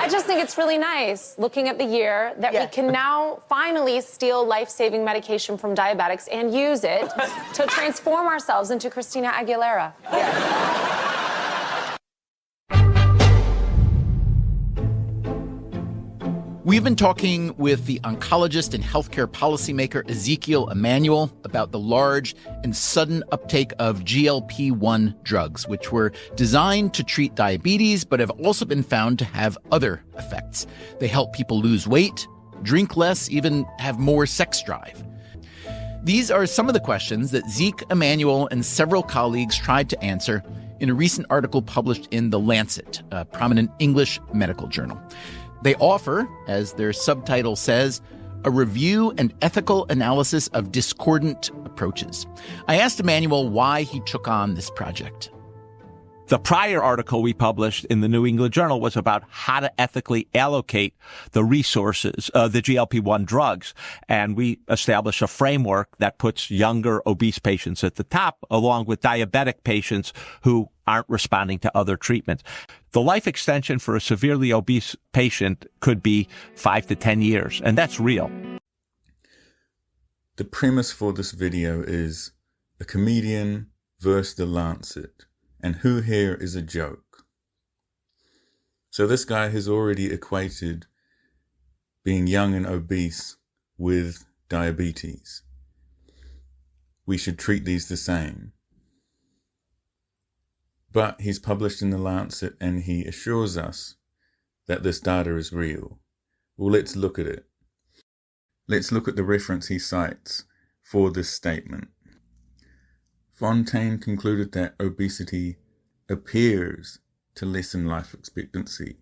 just think it's really nice, looking at the year, that we can now finally steal life-saving medication from diabetics and use it to transform ourselves into Christina Aguilera. We've been talking with the oncologist and healthcare policymaker Ezekiel Emanuel about the large and sudden uptake of GLP-1 drugs, which were designed to treat diabetes, but have also been found to have other effects. They help people lose weight, drink less, even have more sex drive. These are some of the questions that Zeke Emanuel and several colleagues tried to answer in a recent article published in The Lancet, a prominent English medical journal. They offer, as their subtitle says, a review and ethical analysis of discordant approaches. I asked Emanuel why he took on this project. The prior article we published in the New England Journal was about how to ethically allocate the resources of the GLP-1 drugs. And we established a framework that puts younger obese patients at the top, along with diabetic patients who aren't responding to other treatments. The life extension for a severely obese patient could be 5 to 10 years, and that's real. The premise for this video is a comedian versus the Lancet, and who here is a joke. So this guy has already equated being young and obese with diabetes. We should treat these the same. But he's published in The Lancet and he assures us that this data is real. Well, let's look at it. Let's look at the reference he cites for this statement. Fontaine concluded that obesity appears to lessen life expectancy.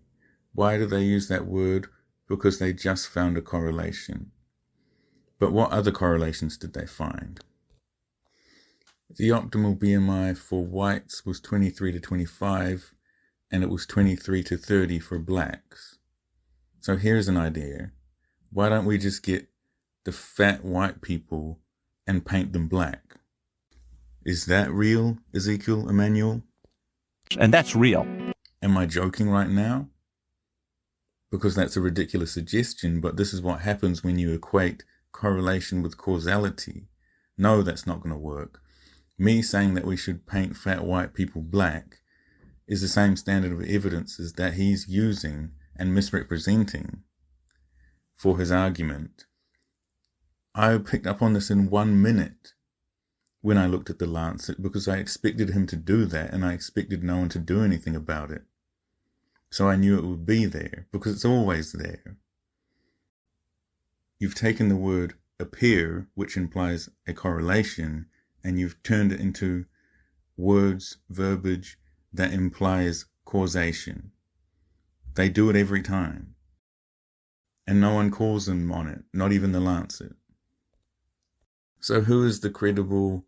Why do they use that word? Because they just found a correlation. But what other correlations did they find? The optimal BMI for whites was 23 to 25, and it was 23 to 30 for blacks. So here's an idea. Why don't we just get the fat white people and paint them black? Is that real, Ezekiel Emanuel? And that's real. Am I joking right now? Because that's a ridiculous suggestion, but this is what happens when you equate correlation with causality. No, that's not going to work. Me saying that we should paint fat white people black is the same standard of evidence as that he's using and misrepresenting for his argument. I picked up on this in 1 minute when I looked at The Lancet because I expected him to do that and I expected no one to do anything about it. So I knew it would be there because it's always there. You've taken the word appear, which implies a correlation, and you've turned it into words, verbiage that implies causation. They do it every time. And no one calls them on it, not even The Lancet. So who is the credible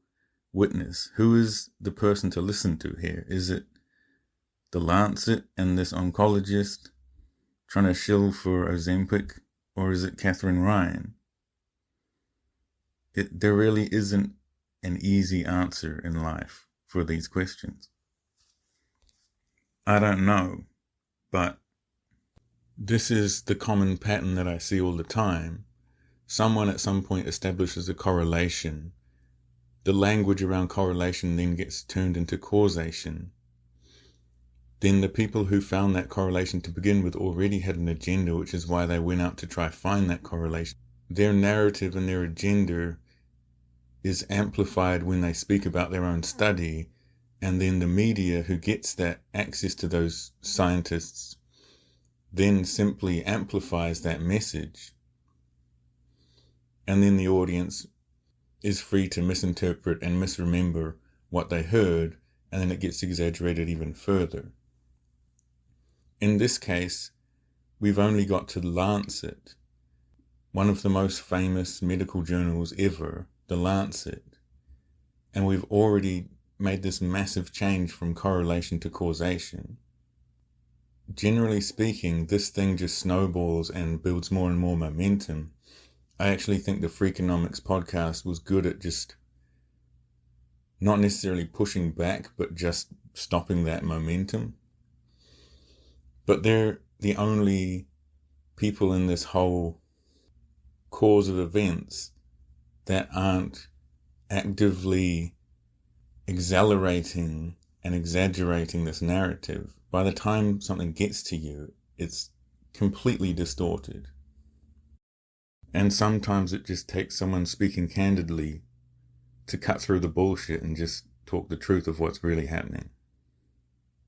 witness? Who is the person to listen to here? Is it The Lancet and this oncologist trying to shill for Ozempic, or is it Katherine Ryan? There really isn't an easy answer in life for these questions. I don't know, but this is the common pattern that I see all the time. Someone at some point establishes a correlation. The language around correlation then gets turned into causation. Then the people who found that correlation to begin with already had an agenda, which is why they went out to try find that correlation. Their narrative and their agenda is amplified when they speak about their own study, and then the media who gets that access to those scientists then simply amplifies that message. And then the audience is free to misinterpret and misremember what they heard, and then it gets exaggerated even further. In this case, we've only got to The Lancet, one of the most famous medical journals ever, The Lancet, and we've already made this massive change from correlation to causation. Generally speaking, this thing just snowballs and builds more and more momentum. I actually think the Freakonomics podcast was good at just not necessarily pushing back, but just stopping that momentum. But there the only people in this whole cause of events that aren't actively accelerating and exaggerating this narrative. By the time something gets to you, it's completely distorted. And sometimes it just takes someone speaking candidly to cut through the bullshit and just talk the truth of what's really happening.